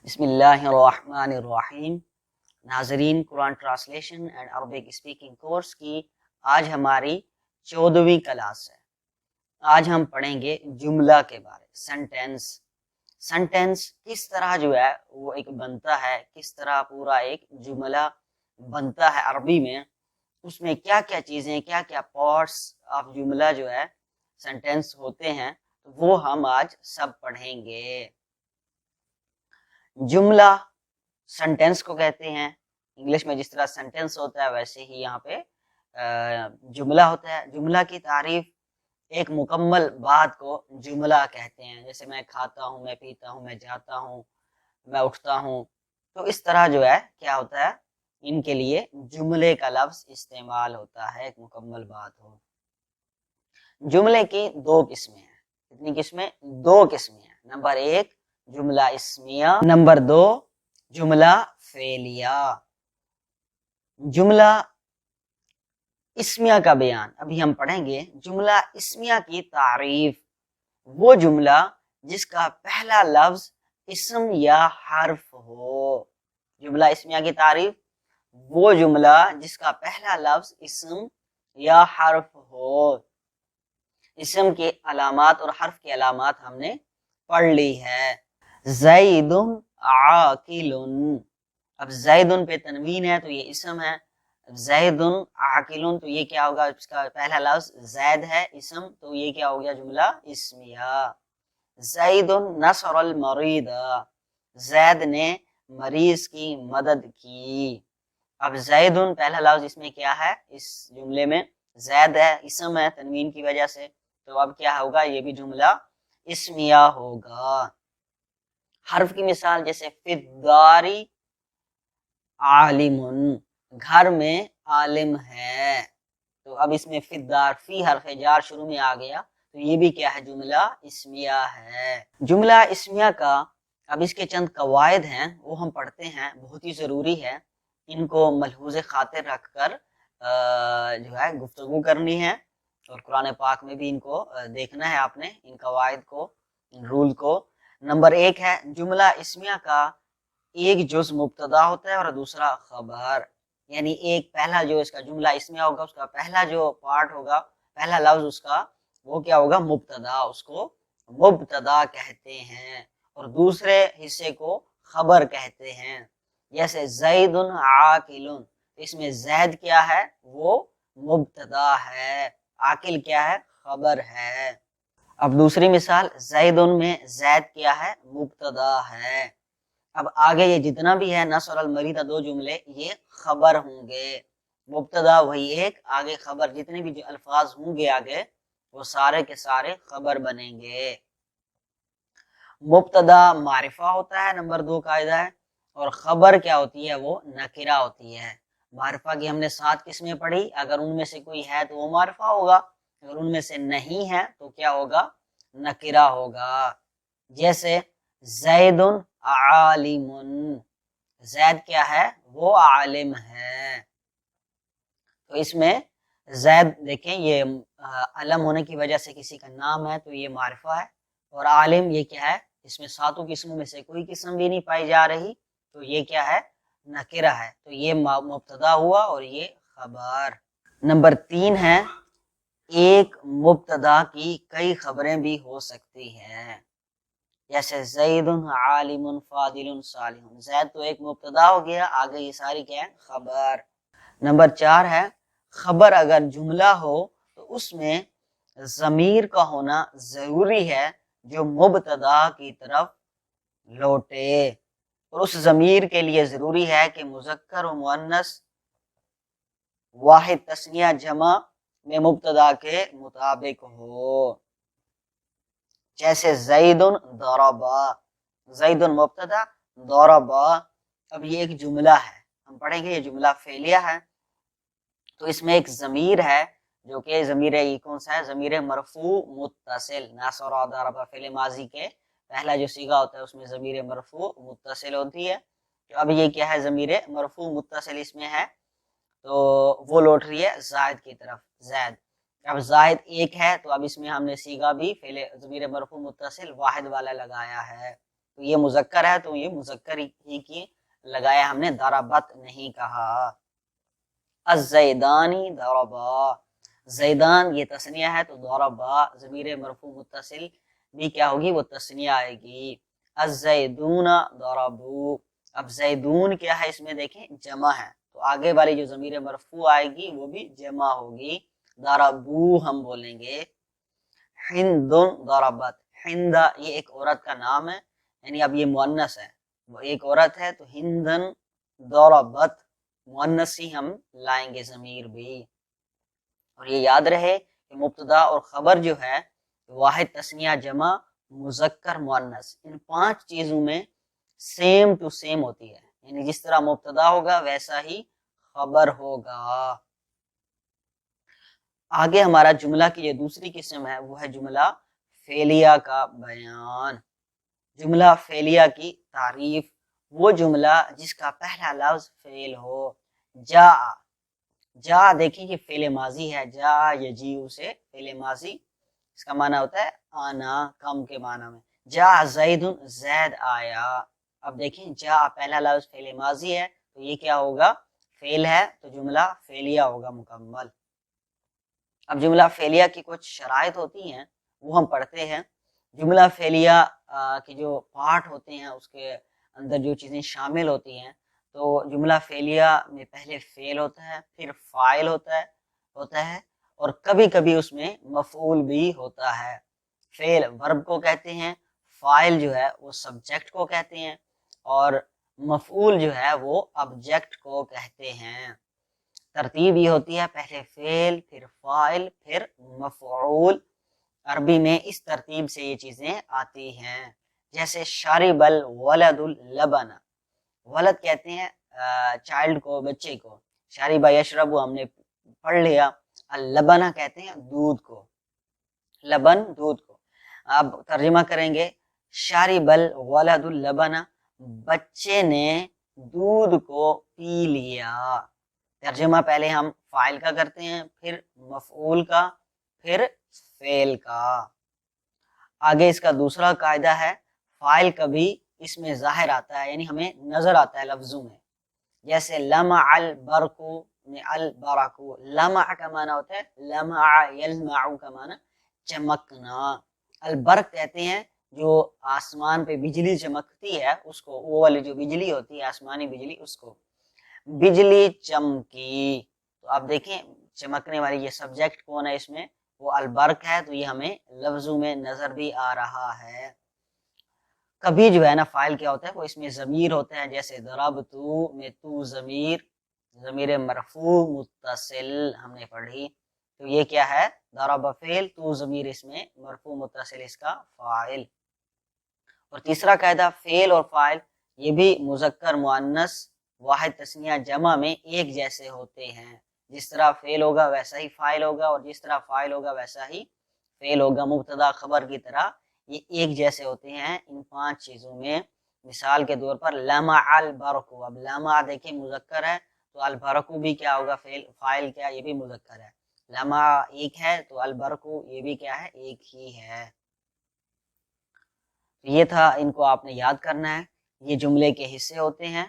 بسم اللہ الرحمن الرحیم۔ ناظرین، Quran translation and Arabic speaking course کی آج ہماری 14ویں کلاس ہے۔ آج ہم پڑھیں گے جملہ کے بارے، سنٹینس کس طرح جو ہے وہ ایک بنتا ہے، کس طرح پورا ایک جملہ بنتا ہے عربی میں، اس میں کیا کیا چیزیں، کیا کیا پارٹس آف جملہ جو ہے سنٹینس ہوتے ہیں، وہ ہم آج سب پڑھیں گے۔ جملہ سنٹینس کو کہتے ہیں، انگلش میں جس طرح سنٹینس ہوتا ہے ویسے ہی یہاں پہ جملہ ہوتا ہے۔ جملہ کی تعریف ایک مکمل بات کو جملہ کہتے ہیں، جیسے میں کھاتا ہوں، میں پیتا ہوں، میں جاتا ہوں، میں اٹھتا ہوں، تو اس طرح جو ہے کیا ہوتا ہے، ان کے لیے جملے کا لفظ استعمال ہوتا ہے، ایک مکمل بات ہو۔ جملے کی دو قسمیں ہیں۔ کتنی قسمیں؟ دو قسمیں ہیں۔ نمبر ایک جملہ اسمیہ، نمبر دو جملہ فعلیہ۔ جملہ اسمیہ کا بیان ابھی ہم پڑھیں گے۔ جملہ اسمیہ کی تعریف وہ جملہ جس کا پہلا لفظ اسم یا حرف ہو۔ جملہ اسمیہ کی تعریف وہ جملہ جس کا پہلا لفظ اسم یا حرف ہو۔ اسم کی علامات اور حرف کی علامات ہم نے پڑھ لی ہے۔ زید عاقل، اب زید پہ تنوین ہے تو یہ اسم ہے۔ زید عاقل تو یہ کیا ہوگا، اس کا پہلا لفظ زید ہے، اسم، تو یہ کیا ہو گیا، جملہ اسمیہ۔ زید نصر المریض، زید نے مریض کی مدد کی۔ اب زید پہلا لفظ اس میں کیا ہے، اس جملے میں زید ہے، اسم ہے تنوین کی وجہ سے، تو اب کیا ہوگا، یہ بھی جملہ اسمیہ ہوگا۔ حرف کی مثال جیسے فی الدار عالم، گھر میں عالم ہے، تو اب اس میں فی الدار، فی حرف جار شروع میں آ گیا، تو یہ بھی کیا ہے، جملہ اسمیہ ہے۔ جملہ اسمیہ کا اب اس کے چند قواعد ہیں، وہ ہم پڑھتے ہیں، بہت ہی ضروری ہے، ان کو ملحوظ خاطر رکھ کر جو ہے گفتگو کرنی ہے، اور قرآن پاک میں بھی ان کو دیکھنا ہے آپ نے، ان قواعد کو، ان رول کو۔ نمبر ایک ہے، جملہ اسمیہ کا ایک جز مبتدا ہوتا ہے اور دوسرا خبر، یعنی ایک پہلا جو اس کا جملہ اسمیہ ہوگا، اس کا پہلا جو پارٹ ہوگا، پہلا لفظ اس کا، وہ کیا ہوگا، مبتدا، اس کو مبتدا کہتے ہیں، اور دوسرے حصے کو خبر کہتے ہیں۔ جیسے زید عاقل، اس میں زید کیا ہے، وہ مبتدا ہے، عاقل کیا ہے، خبر ہے۔ اب دوسری مثال، زید میں زید کیا ہے، مبتدا ہے۔ اب آگے یہ جتنا بھی ہے نصر المریض، دو جملے، یہ خبر ہوں گے، مبتدا وہی ایک، آگے خبر، جتنے بھی جو الفاظ ہوں گے آگے وہ سارے کے سارے خبر بنیں گے۔ مبتدا معرفہ ہوتا ہے، نمبر دو قاعدہ ہے، اور خبر کیا ہوتی ہے، وہ نکرہ ہوتی ہے۔ معرفہ کی ہم نے 7 قسمیں پڑھی، اگر ان میں سے کوئی ہے تو وہ معرفہ ہوگا، اگر ان میں سے نہیں ہے تو کیا ہوگا، نکرہ ہوگا۔ جیسے زید عالم، زید کیا ہے، وہ عالم ہے، تو اس میں زید دیکھیں، یہ علم ہونے کی وجہ سے کسی کا نام ہے تو یہ معرفہ ہے، اور عالم یہ کیا ہے، اس میں 7 قسموں میں سے کوئی قسم بھی نہیں پائی جا رہی، تو یہ کیا ہے، نکرہ ہے، تو یہ مبتدا ہوا اور یہ خبر۔ نمبر 3 ہے، ایک مبتدا کی کئی خبریں بھی ہو سکتی ہیں، جیسے زید عالم فاضل صالح، زید تو ایک مبتدا ہو گیا، آگے یہ ساری کیا ہے، خبر۔ نمبر 4 ہے، خبر اگر جملہ ہو تو اس میں ضمیر کا ہونا ضروری ہے جو مبتدا کی طرف لوٹے، اور اس ضمیر کے لیے ضروری ہے کہ مذکر و مؤنث واحد تثنیہ جمع میں مبتدا کے مطابق ہو۔ جیسے زید ضربا، زید مبتدا، ضربا، اب یہ ایک جملہ ہے، ہم پڑھیں گے، یہ جملہ فعلیہ ہے، تو اس میں ایک ضمیر ہے جو کہ ضمیر یہ کون سا ہے، ضمیر مرفوع متصل، نصر ضرب فعل ماضی کے پہلا جو صیغہ ہوتا ہے اس میں ضمیر مرفوع متصل ہوتی ہے، تو اب یہ کیا ہے، ضمیر مرفوع متصل اس میں ہے، تو وہ لوٹ رہی ہے زائد کی طرف، زید۔ اب زائد ایک ہے تو اب اس میں ہم نے صیغہ بھی فعل ضمیر مرفوع متصل واحد والا لگایا ہے، تو یہ مذکر ہے تو یہ مذکر ہی کی لگایا ہم نے، ضربت نہیں کہا۔ الزیدانی ضربا، زیدان یہ تثنیہ ہے تو ضربا ضمیر مرفوع متصل بھی کیا ہوگی، وہ تثنیہ آئے گی۔ الزیدون ضربو، اب زیدون کیا ہے، اس میں دیکھیں جمع ہے تو آگے والی جو ضمیر مرفوع آئے گی وہ بھی جمع ہوگی، ضربو ہم بولیں گے۔ ہند ضربت، ہند یہ ایک عورت کا نام ہے، یعنی اب یہ مؤنث ہے، وہ ایک عورت ہے تو ہندن ضربت مؤنث ہی ہم لائیں گے ضمیر بھی۔ اور یہ یاد رہے کہ مبتدا اور خبر جو ہے واحد تثنیہ جمع مذکر مؤنث ان 5 چیزوں میں سیم ٹو سیم ہوتی ہے، یعنی جس طرح مبتدا ہوگا ویسا ہی خبر ہوگا۔ آگے ہمارا جملہ کی یہ دوسری قسم ہے وہ ہے جملہ فعلیہ کا بیان۔ جملہ فعلیہ کی تعریف، وہ جملہ جس کا پہلا لفظ فعل ہو۔ جا، جا دیکھیں یہ فعل ماضی ہے، جا یجیء سے فعل ماضی، اس کا معنی ہوتا ہے آنا، کم کے معنی میں۔ جا زید، زید آیا۔ اب دیکھیں جا پہلا لفظ فعل ماضی ہے تو یہ کیا ہوگا، فعل ہے تو جملہ فعلیہ ہوگا مکمل۔ اب جملہ فعلیہ کی کچھ شرائط ہوتی ہیں وہ ہم پڑھتے ہیں۔ جملہ فعلیہ کے جو پارٹ ہوتے ہیں اس کے اندر جو چیزیں شامل ہوتی ہیں، تو جملہ فعلیہ میں پہلے فعل ہوتا ہے، پھر فاعل ہوتا ہے اور کبھی کبھی اس میں مفعول بھی ہوتا ہے۔ فعل ورب کو کہتے ہیں، فاعل جو ہے وہ سبجیکٹ کو کہتے ہیں اور مفعول جو ہے وہ آبجیکٹ کو کہتے ہیں۔ ترتیب یہ ہوتی ہے پہلے فعل، پھر فاعل، پھر مفعول۔ عربی میں اس ترتیب سے یہ چیزیں آتی ہیں، جیسے شارب الولد اللبن، ولد کہتے ہیں چائلڈ کو، بچے کو، شارب یشرب ہم نے پڑھ لیا، اللبن کہتے ہیں دودھ کو، لبن دودھ کو۔ اب ترجمہ کریں گے، شارب الولد اللبن، بچے نے دودھ کو پی لیا۔ ترجمہ پہلے ہم فاعل کا کرتے ہیں، پھر مفعول کا، پھر فعل کا۔ آگے اس کا دوسرا قاعدہ ہے، فاعل کبھی اس میں ظاہر آتا ہے، یعنی ہمیں نظر آتا ہے لفظوں میں، جیسے لمع البرق میں البرق، لمع کا معنی ہوتا ہے لمع یلمع کا معنی چمکنا۔ البرق کہتے ہیں جو آسمان پہ بجلی چمکتی ہے اس کو، وہ والی جو بجلی ہوتی ہے آسمانی بجلی، اس کو بجلی چمکی۔ تو آپ دیکھیں چمکنے والی یہ سبجیکٹ کون ہے اس میں، وہ البرق ہے، تو یہ ہمیں لفظوں میں نظر بھی آ رہا ہے۔ کبھی جو ہے نا فاعل کیا ہوتا ہے وہ اس میں ضمیر ہوتا ہے، جیسے ضربتو میں تو ضمیر مرفوع متصل ہم نے پڑھی، تو یہ کیا ہے، ضرب فعل، تو ضمیر اس میں مرفوع متصل اس کا فاعل۔ اور تیسرا قاعدہ، فعل اور فاعل یہ بھی مذکر مؤنث واحد تثنیہ جمع میں ایک جیسے ہوتے ہیں، جس طرح فعل ہوگا ویسا ہی فاعل ہوگا اور جس طرح فاعل ہوگا ویسا ہی فعل ہوگا، مبتدا خبر کی طرح یہ ایک جیسے ہوتے ہیں ان 5 چیزوں میں۔ مثال کے طور پر لمع البرق، اب لمع دیکھیں مذکر ہے تو البرق بھی کیا ہوگا، فاعل کیا، یہ بھی مذکر ہے، لمع ایک ہے تو البرق یہ بھی کیا ہے، ایک ہی ہے۔ یہ تھا، ان کو آپ نے یاد کرنا ہے، یہ جملے کے حصے ہوتے ہیں،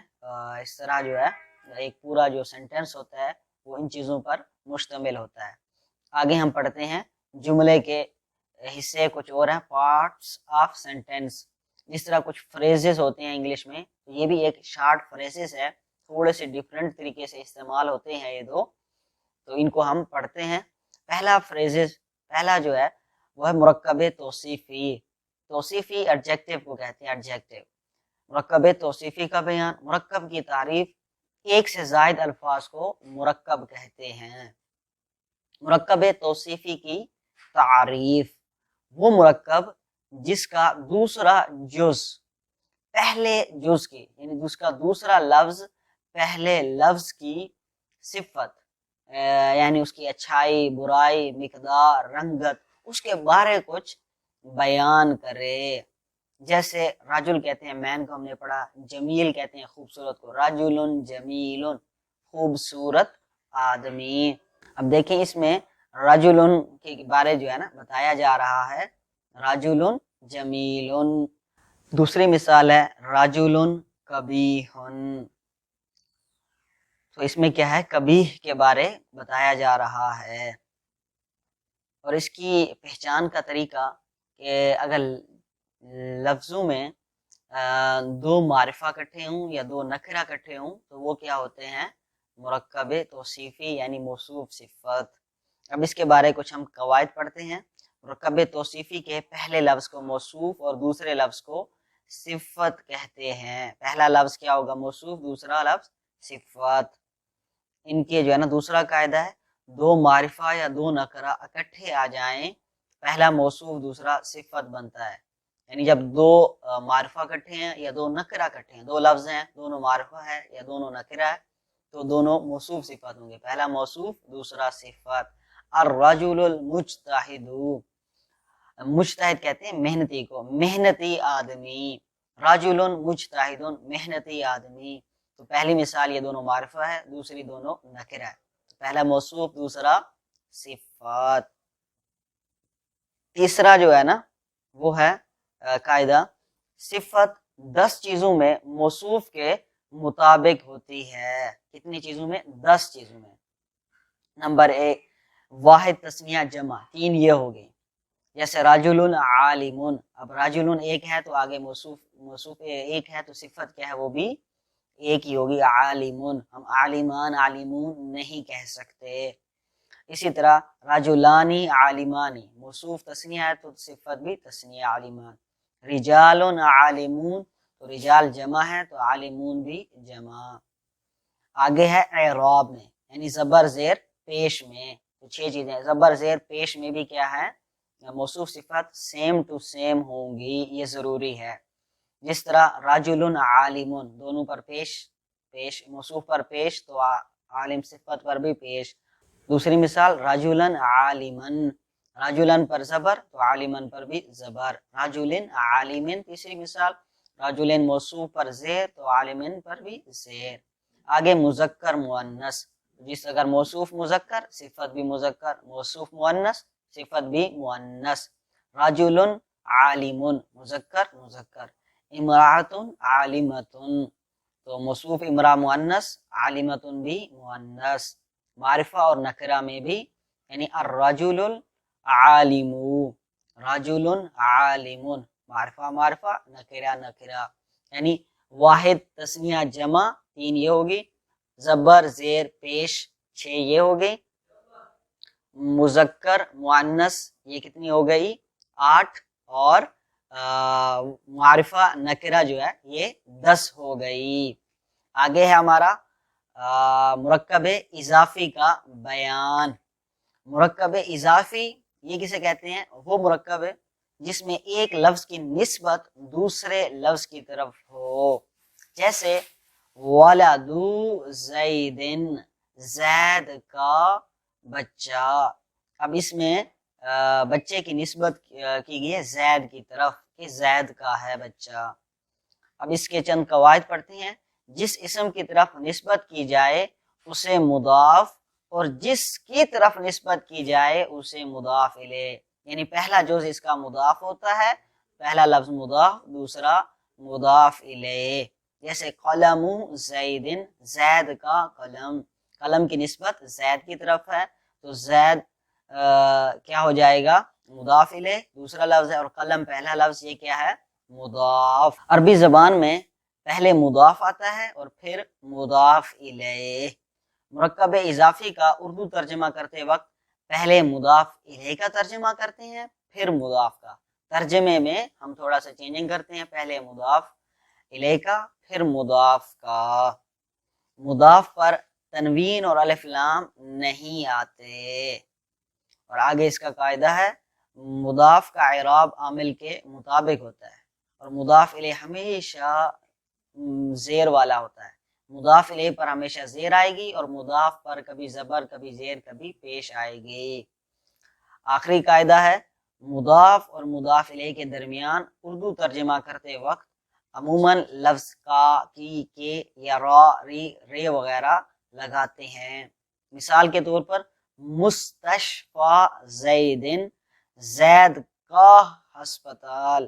اس طرح جو ہے ایک پورا جو سینٹینس ہوتا ہے وہ ان چیزوں پر مشتمل ہوتا ہے۔ آگے ہم پڑھتے ہیں جملے کے حصے کچھ اور ہیں، پارٹس آف سینٹینس۔ جس طرح کچھ فریزز ہوتے ہیں انگلش میں، یہ بھی ایک شارٹ فریزز ہے، تھوڑے سے ڈیفرنٹ طریقے سے استعمال ہوتے ہیں یہ دو، تو ان کو ہم پڑھتے ہیں۔ پہلا جو ہے وہ ہے مرکب توصیفی۔ توصیفی ایڈجیکٹیو کو کہتے ہیں، ایڈجیکٹیو، مرکب توصیفی کا بیان۔ مرکب کی تعریف، ایک سے زائد الفاظ کو مرکب کہتے ہیں۔ مرکب توصیفی کی تعریف، وہ مرکب جس کا دوسرا جز پہلے جز کی، یعنی جس کا دوسرا لفظ پہلے لفظ کی صفت، یعنی اس کی اچھائی، برائی، مقدار، رنگت، اس کے بارے کچھ بیان کرے۔ جیسے رجل کہتے ہیں مین کو ہم نے پڑھا، جمیل کہتے ہیں خوبصورت کو، رجل جمیل خوبصورت آدمی۔ اب دیکھیں اس میں رجل کے بارے جو ہے نا بتایا جا رہا ہے، رجل جمیل، دوسری مثال ہے راجولن کبیہن، تو اس میں کیا ہے، کبیح کے بارے بتایا جا رہا ہے۔ اور اس کی پہچان کا طریقہ کہ اگر لفظوں میں دو معرفہ اکٹھے ہوں یا دو نکرہ اکٹھے ہوں تو وہ کیا ہوتے ہیں، مرکب توصیفی یعنی موصوف صفت۔ اب اس کے بارے کچھ ہم قواعد پڑھتے ہیں۔ مرکب توصیفی کے پہلے لفظ کو موصوف اور دوسرے لفظ کو صفت کہتے ہیں۔ پہلا لفظ کیا ہوگا، موصوف، دوسرا لفظ صفت۔ ان کے جو ہے نا دوسرا قاعدہ ہے، دو معرفہ یا دو نکرہ اکٹھے آ جائیں، پہلا موصوف دوسرا صفت بنتا ہے۔ یعنی جب دو معرفہ اکٹھے ہیں یا دو نکرہ اکٹھے ہیں، دو لفظ ہیں، دونوں معرفہ ہے یا دونوں نکرہ ہے، تو دونوں موصوف صفت ہوں گے، پہلا موصوف دوسرا صفت۔ الرجل المجتہد، مجتہد کہتے ہیں محنتی کو، محنتی آدمی، رجل مجتہد محنتی آدمی۔ تو پہلی مثال یہ دونوں معرفہ ہے، دوسری دونوں نکرہ ہے، پہلا موصوف دوسرا صفات۔ تیسرا جو ہے نا وہ ہے قاعدہ، صفت 10 چیزوں میں موصوف کے مطابق ہوتی ہے۔ کتنی چیزوں میں، 10 چیزوں میں۔ نمبر 1 واحد تثنیہ جمع، 3 یہ ہو گئی، جیسے راجل عالم، اب راجل ایک ہے تو آگے موصوف ایک ہے تو صفت کیا ہے، وہ بھی ایک ہی ہوگی، عالم، ہم عالمان عالمون نہیں کہہ سکتے۔ اسی طرح رجلانی عالمانی، موصوف تثنیہ ہے تو صفت بھی تثنیہ عالمان۔ رجال عالمون، تو رجال جمع ہے تو عالمون بھی جمع۔ آگے ہے اعراب میں، یعنی زبر زیر پیش میں، تو 6 چیزیں، زبر زیر پیش میں بھی کیا ہے، موصوف صفت سیم ٹو سیم ہوں گی، یہ ضروری ہے۔ جس طرح رجل عالم، دونوں پر پیش، موصوف پر پیش تو عالم صفت پر بھی پیش۔ دوسری مثال رجلا عالما، رجلا پر زبر تو عالما پر بھی زبر۔ رجل عالم، تیسری مثال رجل موصوف پر زیر تو عالم پر بھی زیر۔ آگے مذکر مؤنث، جس اگر موصوف مذکر صفت بھی مذکر، موصوف مؤنث صفت بھی مؤنث۔ رجل عالم مذکر مذکر، امرأۃ عالمۃ، تو موصوف امرأہ مؤنث، عالمۃ بھی مؤنث۔ معرفہ اور نکرہ میں بھی، یعنی الرجل العالم، رجل عالم، معرفہ معرفہ، نکرہ نکرہ، یعنی واحد تثنیہ جمع 3 یہ ہوگی، زبر زیر پیش 6 یہ ہو گئی، مذکر مؤنث یہ کتنی ہو گئی 8، اور معرفہ نکرہ جو ہے یہ 10 ہو گئی۔ آگے ہے ہمارا مرکب اضافی کا بیان۔ مرکب اضافی یہ کسے کہتے ہیں، وہ مرکب ہے جس میں ایک لفظ کی نسبت دوسرے لفظ کی طرف ہو، جیسے ولد زید، زید کا بچہ۔ اب اس میں بچے کی نسبت کی گئی ہے زید کی طرف کہ زید کا ہے بچہ۔ اب اس کے چند قواعد پڑھتے ہیں۔ جس اسم کی طرف نسبت کی جائے اسے مضاف، اور جس کی طرف نسبت کی جائے اسے مضاف الیہ، یعنی پہلا جز اس کا مضاف ہوتا ہے، پہلا لفظ مضاف دوسرا مضاف الیہ۔ جیسے قلم زید، زید کا قلم، قلم کی نسبت زید کی طرف ہے تو زید کیا ہو جائے گا، مضاف الیہ دوسرا لفظ ہے، اور قلم پہلا لفظ، یہ کیا ہے، مضاف۔ عربی زبان میں پہلے مضاف آتا ہے اور پھر مضاف الیہ۔ مرکب اضافی کا اردو ترجمہ کرتے وقت پہلے مضاف الیہ کا ترجمہ کرتے ہیں پھر مضاف کا۔ ترجمے میں ہم تھوڑا سا چینجنگ کرتے ہیں، پہلے مضاف الیہ کا پھر مضاف کا۔ مضاف پر تنوین اور الف لام نہیں آتے۔ اور آگے اس کا قاعدہ ہے، مضاف کا اعراب عامل کے مطابق ہوتا ہے، اور مضاف الیہ ہمیشہ زیر والا ہوتا ہے، مضاف الیہ پر ہمیشہ زیر آئے گی، اور مضاف پر کبھی زبر کبھی زیر کبھی پیش آئے گی۔ آخری قاعدہ ہے، مضاف اور مضاف الیہ کے درمیان اردو ترجمہ کرتے وقت عموماً لفظ کا، کی، کے یا را، ری، رے وغیرہ لگاتے ہیں۔ مثال کے طور پر مستشفی زید، زید کا ہسپتال۔